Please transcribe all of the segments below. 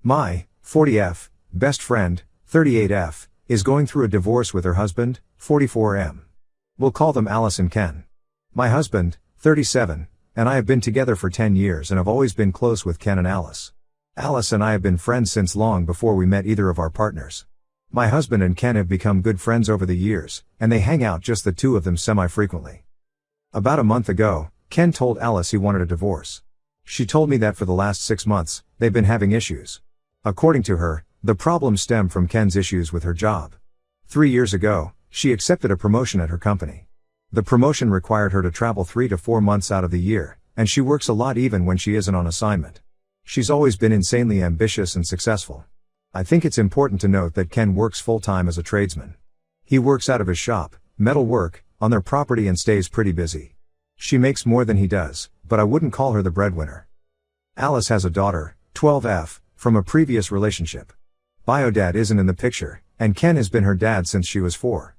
My 40F best friend, 38F, is going through a divorce with her husband, 44M. We'll call them Alice and Ken. My husband, 37, and I have been together for 10 years and have always been close with Ken and Alice. Alice and I have been friends since long before we met either of our partners. My husband and Ken have become good friends over the years, and they hang out just the two of them semi-frequently. About a month ago, Ken told Alice he wanted a divorce. She told me that for the last 6 months, they've been having issues. According to her, the problem stemmed from Ken's issues with her job. 3 years ago, she accepted a promotion at her company. The promotion required her to travel 3 to 4 months out of the year, and she works a lot even when she isn't on assignment. She's always been insanely ambitious and successful. I think it's important to note that Ken works full-time as a tradesman. He works out of his shop, metal work, on their property and stays pretty busy. She makes more than he does, but I wouldn't call her the breadwinner. Alice has a daughter, 12F, from a previous relationship. Biodad isn't in the picture, and Ken has been her dad since she was 4.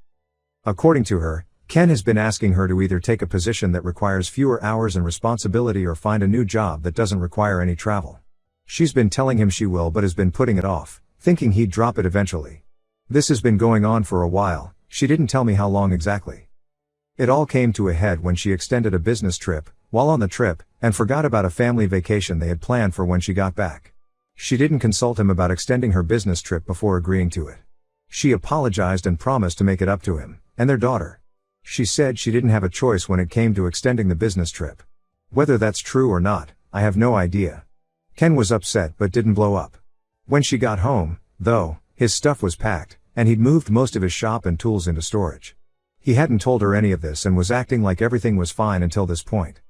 According to her, Ken has been asking her to either take a position that requires fewer hours and responsibility or find a new job that doesn't require any travel. She's been telling him she will but has been putting it off, thinking he'd drop it eventually. This has been going on for a while, she didn't tell me how long exactly. It all came to a head when she extended a business trip, while on the trip, and forgot about a family vacation they had planned for when she got back. She didn't consult him about extending her business trip before agreeing to it. She apologized and promised to make it up to him, and their daughter. She said she didn't have a choice when it came to extending the business trip. Whether that's true or not, I have no idea. Ken was upset but didn't blow up. When she got home, though, his stuff was packed, and he'd moved most of his shop and tools into storage. He hadn't told her any of this and was acting like everything was fine until this point.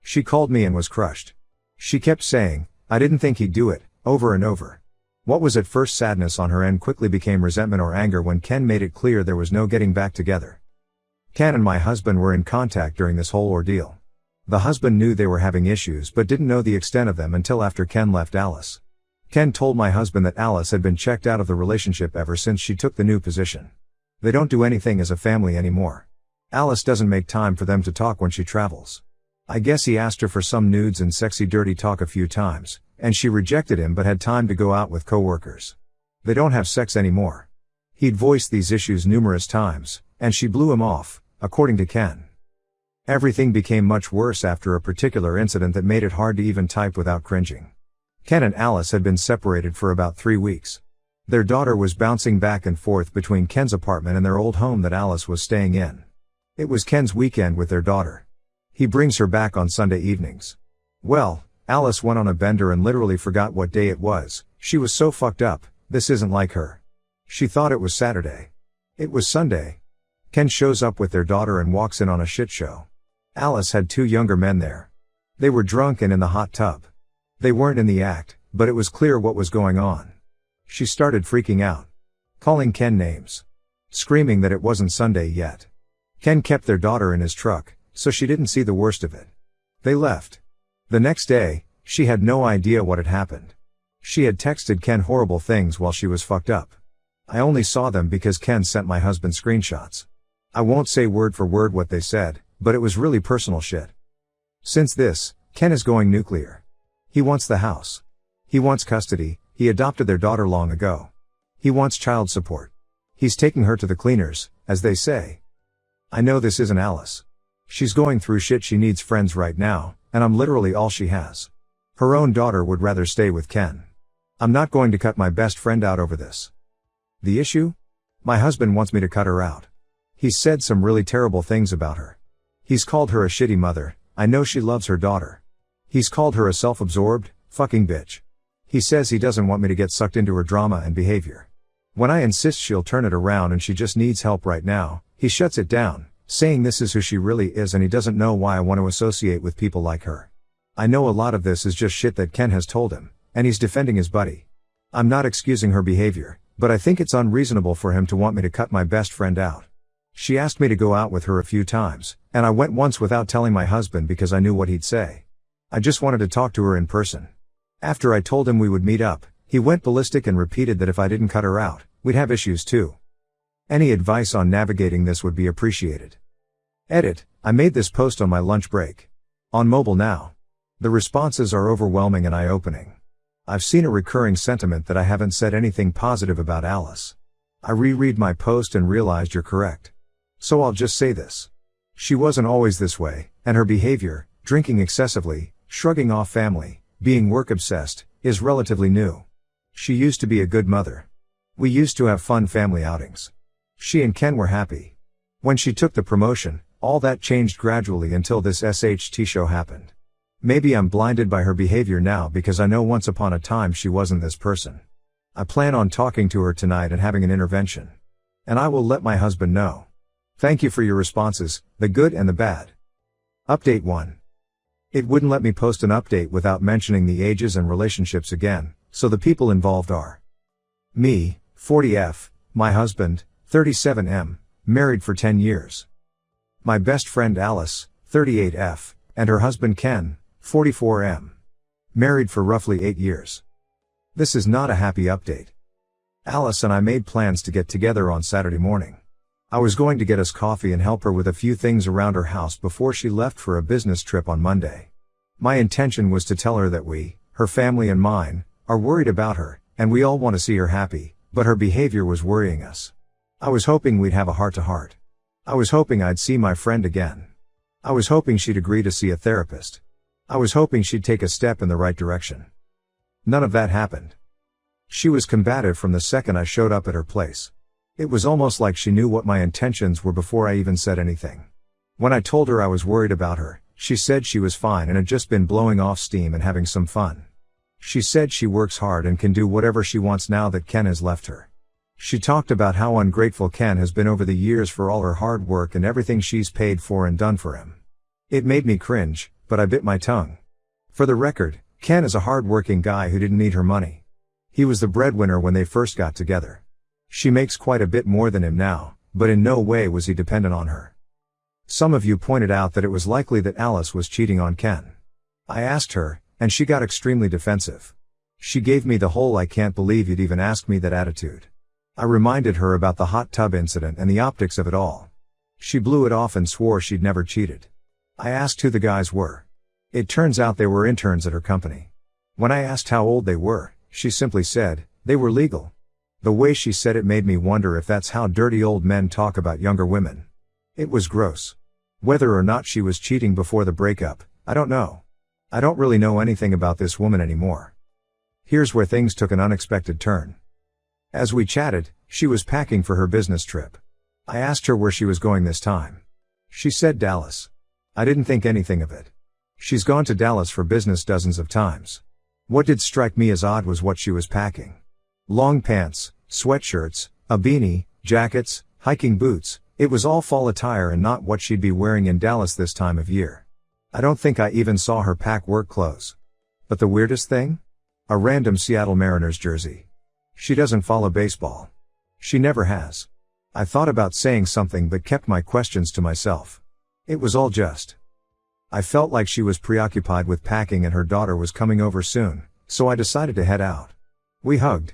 She called me and was crushed. She kept saying, "I didn't think he'd do it," over and over. What was at first sadness on her end quickly became resentment or anger when Ken made it clear there was no getting back together. Ken and my husband were in contact during this whole ordeal. The husband knew they were having issues but didn't know the extent of them until after Ken left Alice. Ken told my husband that Alice had been checked out of the relationship ever since she took the new position. They don't do anything as a family anymore. Alice doesn't make time for them to talk when she travels. I guess he asked her for some nudes and sexy dirty talk a few times, and she rejected him but had time to go out with coworkers. They don't have sex anymore. He'd voiced these issues numerous times, and she blew him off, according to Ken. Everything became much worse after a particular incident that made it hard to even type without cringing. Ken and Alice had been separated for about 3 weeks. Their daughter was bouncing back and forth between Ken's apartment and their old home that Alice was staying in. It was Ken's weekend with their daughter. He brings her back on Sunday evenings. Well, Alice went on a bender and literally forgot what day it was. She was so fucked up, this isn't like her. She thought it was Saturday. It was Sunday. Ken shows up with their daughter and walks in on a shit show. Alice had 2 younger men there. They were drunk and in the hot tub. They weren't in the act, but it was clear what was going on. She started freaking out. Calling Ken names. Screaming that it wasn't Sunday yet. Ken kept their daughter in his truck, so she didn't see the worst of it. They left. The next day, she had no idea what had happened. She had texted Ken horrible things while she was fucked up. I only saw them because Ken sent my husband screenshots. I won't say word for word what they said, but it was really personal shit. Since this, Ken is going nuclear. He wants the house. He wants custody. He adopted their daughter long ago. He wants child support. He's taking her to the cleaners, as they say. I know this isn't Alice. She's going through shit. She needs friends right now, and I'm literally all she has. Her own daughter would rather stay with Ken. I'm not going to cut my best friend out over this. The issue? My husband wants me to cut her out. He's said some really terrible things about her. He's called her a shitty mother. I know she loves her daughter. He's called her a self-absorbed, fucking bitch. He says he doesn't want me to get sucked into her drama and behavior. When I insist she'll turn it around and she just needs help right now, he shuts it down, saying this is who she really is and he doesn't know why I want to associate with people like her. I know a lot of this is just shit that Ken has told him, and he's defending his buddy. I'm not excusing her behavior, but I think it's unreasonable for him to want me to cut my best friend out. She asked me to go out with her a few times, and I went once without telling my husband because I knew what he'd say. I just wanted to talk to her in person. After I told him we would meet up, he went ballistic and repeated that if I didn't cut her out, we'd have issues too. Any advice on navigating this would be appreciated. Edit: I made this post on my lunch break. On mobile now. The responses are overwhelming and eye-opening. I've seen a recurring sentiment that I haven't said anything positive about Alice. I reread my post and realized you're correct. So I'll just say this. She wasn't always this way, and her behavior, drinking excessively, shrugging off family, being work-obsessed, is relatively new. She used to be a good mother. We used to have fun family outings. She and Ken were happy. When she took the promotion, all that changed gradually until this SHT show happened. Maybe I'm blinded by her behavior now because I know once upon a time she wasn't this person. I plan on talking to her tonight and having an intervention. And I will let my husband know. Thank you for your responses, the good and the bad. Update 1. It wouldn't let me post an update without mentioning the ages and relationships again, so the people involved are me, 40F, my husband, 37M, married for 10 years. My best friend Alice, 38F, and her husband Ken, 44M. Married for roughly 8 years. This is not a happy update. Alice and I made plans to get together on Saturday morning. I was going to get us coffee and help her with a few things around her house before she left for a business trip on Monday. My intention was to tell her that we, her family and mine, are worried about her, and we all want to see her happy, but her behavior was worrying us. I was hoping we'd have a heart-to-heart. I was hoping I'd see my friend again. I was hoping she'd agree to see a therapist. I was hoping she'd take a step in the right direction. None of that happened. She was combative from the second I showed up at her place. It was almost like she knew what my intentions were before I even said anything. When I told her I was worried about her, she said she was fine and had just been blowing off steam and having some fun. She said she works hard and can do whatever she wants now that Ken has left her. She talked about how ungrateful Ken has been over the years for all her hard work and everything she's paid for and done for him. It made me cringe, but I bit my tongue. For the record, Ken is a hard-working guy who didn't need her money. He was the breadwinner when they first got together. She makes quite a bit more than him now, but in no way was he dependent on her. Some of you pointed out that it was likely that Alice was cheating on Ken. I asked her, and she got extremely defensive. She gave me the whole "I can't believe you'd even ask me that" attitude. I reminded her about the hot tub incident and the optics of it all. She blew it off and swore she'd never cheated. I asked who the guys were. It turns out they were interns at her company. When I asked how old they were, she simply said, they were legal. The way she said it made me wonder if that's how dirty old men talk about younger women. It was gross. Whether or not she was cheating before the breakup, I don't know. I don't really know anything about this woman anymore. Here's where things took an unexpected turn. As we chatted, she was packing for her business trip. I asked her where she was going this time. She said Dallas. I didn't think anything of it. She's gone to Dallas for business dozens of times. What did strike me as odd was what she was packing. Long pants, sweatshirts, a beanie, jackets, hiking boots. It was all fall attire and not what she'd be wearing in Dallas this time of year. I don't think I even saw her pack work clothes. But the weirdest thing? A random Seattle Mariners jersey. She doesn't follow baseball. She never has. I thought about saying something but kept my questions to myself. It was all just. I felt like she was preoccupied with packing and her daughter was coming over soon, so I decided to head out. We hugged.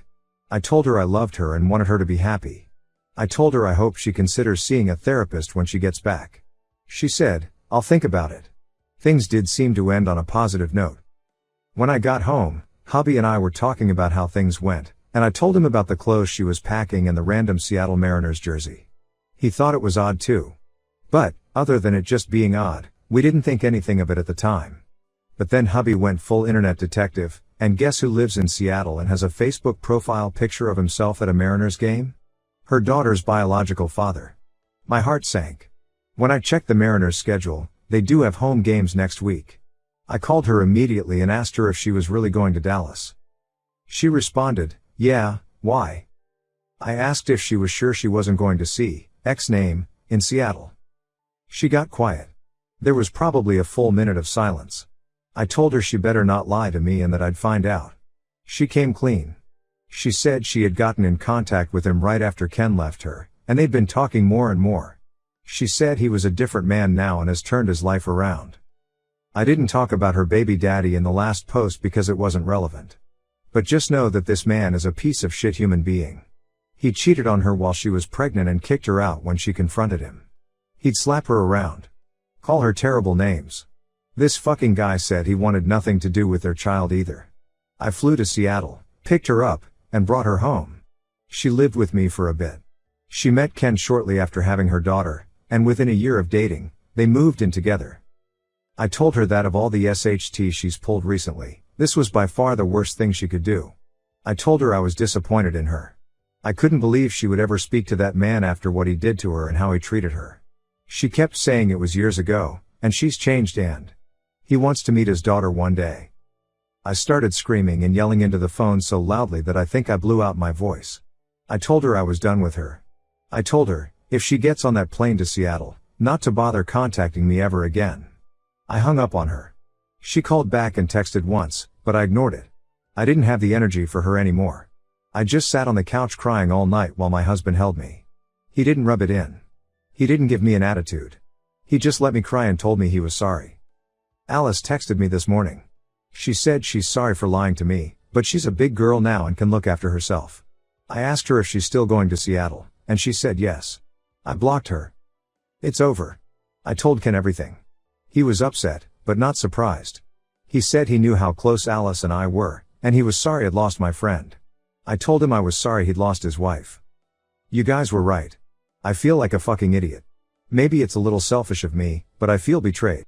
I told her I loved her and wanted her to be happy. I told her I hope she considers seeing a therapist when she gets back. She said, I'll think about it. Things did seem to end on a positive note. When I got home, hubby and I were talking about how things went, and I told him about the clothes she was packing and the random Seattle Mariners jersey. He thought it was odd too. But, other than it just being odd, we didn't think anything of it at the time. But then hubby went full internet detective, and guess who lives in Seattle and has a Facebook profile picture of himself at a Mariners game? Her daughter's biological father. My heart sank. When I checked the Mariners' schedule, they do have home games next week. I called her immediately and asked her if she was really going to Dallas. She responded, yeah, why? I asked if she was sure she wasn't going to see X name in Seattle. She got quiet. There was probably a full minute of silence. I told her she better not lie to me and that I'd find out. She came clean. She said she had gotten in contact with him right after Ken left her, and they'd been talking more and more. She said he was a different man now and has turned his life around. I didn't talk about her baby daddy in the last post because it wasn't relevant. But just know that this man is a piece of shit human being. He cheated on her while she was pregnant and kicked her out when she confronted him. He'd slap her around. Call her terrible names. This fucking guy said he wanted nothing to do with their child either. I flew to Seattle, picked her up, and brought her home. She lived with me for a bit. She met Ken shortly after having her daughter, and within a year of dating, they moved in together. I told her that of all the SHT she's pulled recently, this was by far the worst thing she could do. I told her I was disappointed in her. I couldn't believe she would ever speak to that man after what he did to her and how he treated her. She kept saying it was years ago, and she's changed and he wants to meet his daughter one day. I started screaming and yelling into the phone so loudly that I think I blew out my voice. I told her I was done with her. I told her, if she gets on that plane to Seattle, not to bother contacting me ever again. I hung up on her. She called back and texted once, but I ignored it. I didn't have the energy for her anymore. I just sat on the couch crying all night while my husband held me. He didn't rub it in. He didn't give me an attitude. He just let me cry and told me he was sorry. Alice texted me this morning. She said she's sorry for lying to me, but she's a big girl now and can look after herself. I asked her if she's still going to Seattle, and she said yes. I blocked her. It's over. I told Ken everything. He was upset, but not surprised. He said he knew how close Alice and I were, and he was sorry I'd lost my friend. I told him I was sorry he'd lost his wife. You guys were right. I feel like a fucking idiot. Maybe it's a little selfish of me, but I feel betrayed.